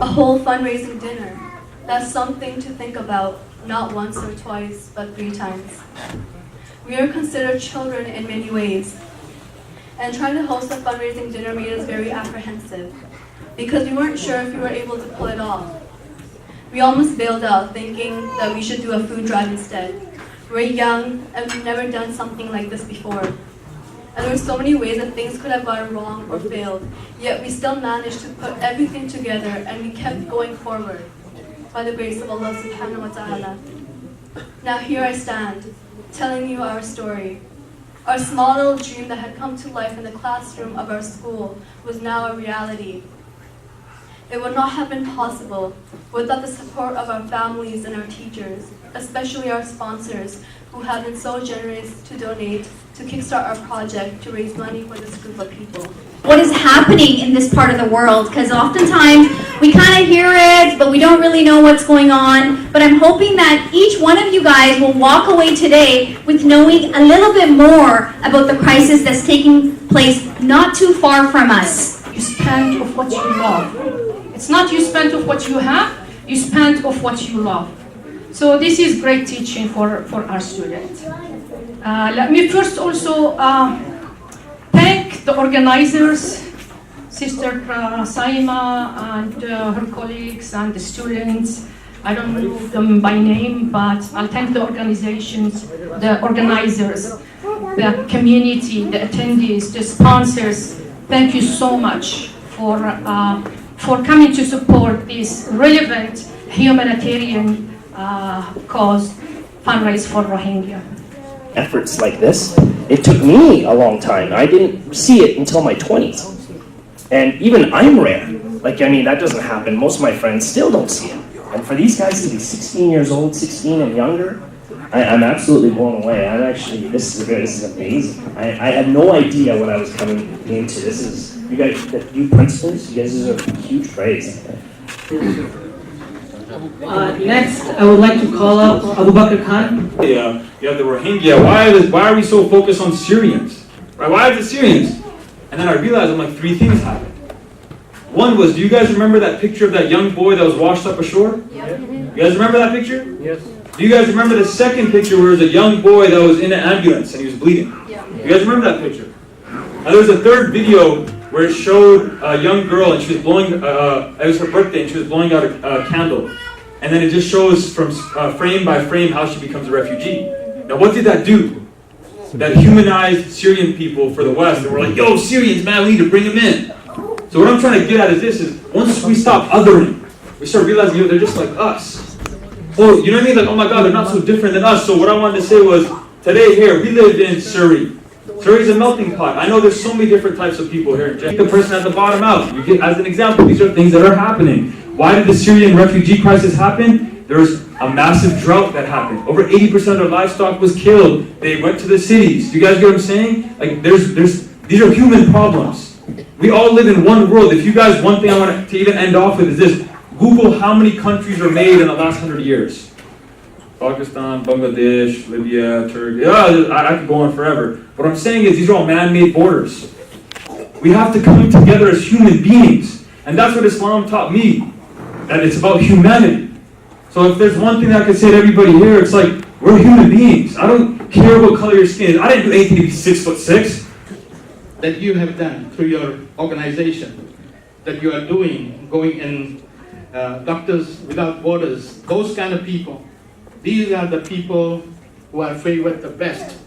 A whole fundraising dinner. That's something to think about, not once or twice, but 3 times. We are considered children in many ways, and trying to host a fundraising dinner made us very apprehensive, because we weren't sure if we were able to pull it off. We almost bailed out, thinking that we should do a food drive instead. We're young, and we've never done something like this before. And there were so many ways that things could have gone wrong or failed, yet we still managed to put everything together, and we kept going forward, by the grace of Allah subhanahu wa ta'ala. Now here I stand, telling you our story. Our small little dream that had come to life in the classroom of our school was now a reality. It would not have been possible without the support of our families and our teachers, especially our sponsors, who have been so generous to donate to kickstart our project to raise money for this group of people. What is happening in this part of the world? Because oftentimes we kind of hear it, but we don't really know what's going on. But I'm hoping that each one of you guys will walk away today with knowing a little bit more about the crisis that's taking place not too far from us. You spend of what you love. It's not you spend of what you have, you spend of what you love. So this is great teaching for our students. Let me first also thank the organizers, Sister Saima and her colleagues and the students. I don't know them by name, but I'll thank the organizations, the organizers, the community, the attendees, the sponsors. Thank you so much for coming to support this relevant humanitarian cause, fundraise for Rohingya. Efforts like this, it took me a long time. I didn't see it until my 20s. And even I'm rare. Like, I mean, that doesn't happen. Most of my friends still don't see it. And for these guys to be 16 years old, 16 and younger, I'm absolutely blown away. I'm actually, this is amazing. I had no idea what I was coming into. This is, you guys, you principals, you guys deserve huge praise. Next, I would like to call up Abu Bakr Khan. You have the Rohingya. Why are we so focused on Syrians? Right? Why is it Syrians? And then I realized, I'm like, 3 things happened. One was, do you guys remember that picture of that young boy that was washed up ashore? Yeah. You guys remember that picture? Yes. Do you guys remember the second picture where there was a young boy that was in an ambulance and he was bleeding? Yeah. You guys remember that picture? And there was a third video where it showed a young girl and she was blowing, it was her birthday and she was blowing out a candle. And then it just shows from frame by frame how she becomes a refugee. Now what did that do? That humanized Syrian people for the West. And we're like, yo, Syrians, man, we need to bring them in. So what I'm trying to get at is this, is once we stop othering, we start realizing, yo, they're just like us. Well, you know what I mean? Like, oh my God, they're not so different than us. So what I wanted to say was, today here, we lived in Surrey. Surrey's a melting pot. I know there's so many different types of people here. Take the person at the bottom out. You get, as an example, these are things that are happening. Why did the Syrian refugee crisis happen? There was a massive drought that happened. Over 80% of livestock was killed. They went to the cities. You guys get what I'm saying? Like, these are human problems. We all live in one world. If you guys, one thing I want to even end off with is this. Google how many countries are made in the last 100 years. Pakistan, Bangladesh, Libya, Turkey. Yeah, I could go on forever. What I'm saying is these are all man-made borders. We have to come together as human beings. And that's what Islam taught me. That it's about humanity. So if there's one thing that I could say to everybody here, it's like, we're human beings. I don't care what color your skin is. I didn't do anything to be 6'6". That you have done through your organization, that you are doing, going in Doctors Without Borders, those kind of people. These are the people who are favored the best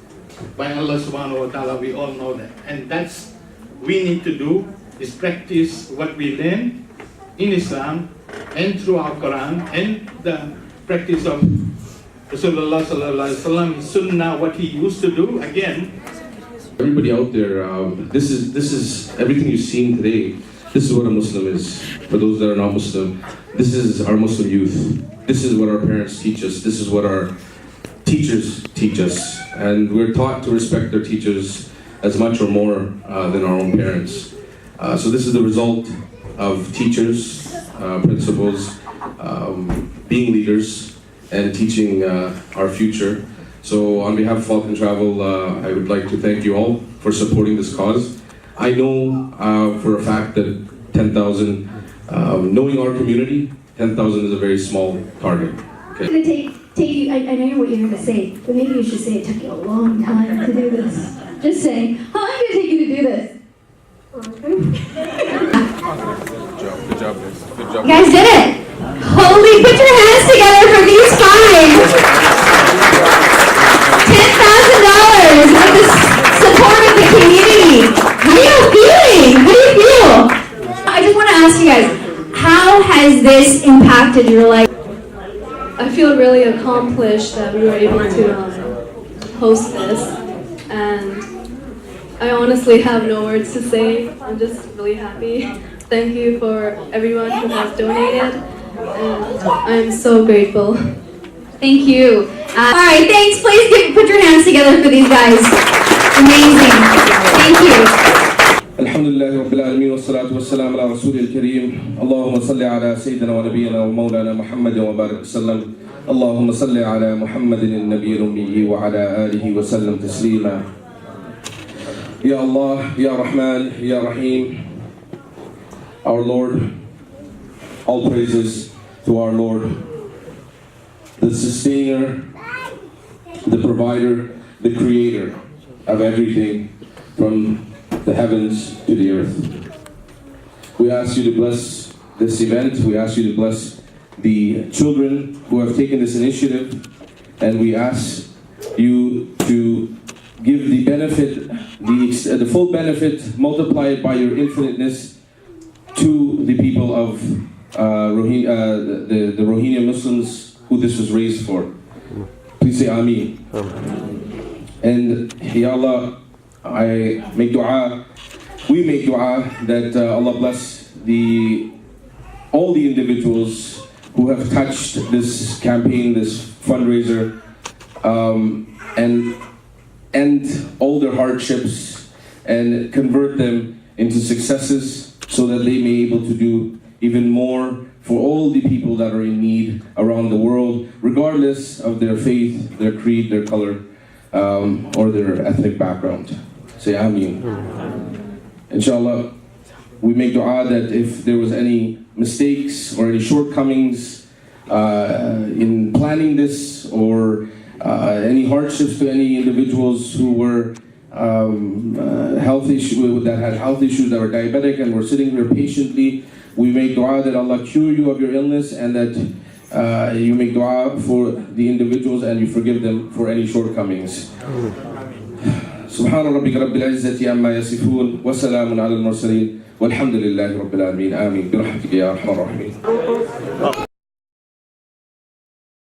by Allah subhanahu wa ta'ala. We all know that. And that's we need to do, is practice what we learn in Islam and through our Quran and the practice of Rasulullah sallallahu alaihi wasallam, Sunnah, what he used to do. Again, everybody out there, this is everything you've seen today. This is what a Muslim is. For those that are not Muslim, this is our Muslim youth. This is what our parents teach us. This is what our teachers teach us. And we're taught to respect our teachers as much or more than our own parents. So this is the result of teachers, principals, being leaders, and teaching our future. So on behalf of Falcon Travel, I would like to thank you all for supporting this cause. I know for a fact that 10,000 Knowing our community, 10,000 is a very small target. Okay. It's gonna take you, I know what you're gonna say, but maybe you should say it took you a long time to do this. Just saying, how long did it take you to do this? Good job, guys. Good job. You guys did it! Holy, put your hands together for these five! $10,000 with the support of the community. How are you feeling? How do you feel? I just want to ask you guys, how has this impacted your life? I feel really accomplished that we were able to host this, and I honestly have no words to say. I'm just really happy. Thank you for everyone who has donated, and I'm so grateful. Thank you. All right, thanks. Please put your hands together for these guys. Amazing. Thank you. الحمد لله رب العالمين والصلاة والسلام على رسول الكريم اللهم صل على سيدنا ونبينا ومولانا محمد وبارك وسلم اللهم صل على محمد النبي الأمي وعلى آله وسلم تسليما يا الله يا رحمن يا رحيم. Our Lord, all praises to our Lord, the sustainer, the provider, the creator of everything from the heavens to the earth. We ask you to bless this event. We ask you to bless the children who have taken this initiative, and we ask you to give the benefit, the full benefit multiplied by your infiniteness to the people of Rohingya, the Rohingya Muslims who this was raised for. Please say Ameen. And Ya Allah, I make dua, we make dua that Allah bless all the individuals who have touched this campaign, this fundraiser, and end all their hardships and convert them into successes so that they may be able to do even more for all the people that are in need around the world, regardless of their faith, their creed, their color, or their ethnic background. Say Ameen. Inshallah, we make dua that if there was any mistakes or any shortcomings in planning this, or any hardships to any individuals who were health issues, that had health issues, that were diabetic and were sitting here patiently, we make dua that Allah cure you of your illness, and that you make dua for the individuals and you forgive them for any shortcomings. سبحان ربك رب العزة عما يصفون وسلام على المرسلين والحمد لله رب العالمين آمين برحمتك يا أرحم الراحمين.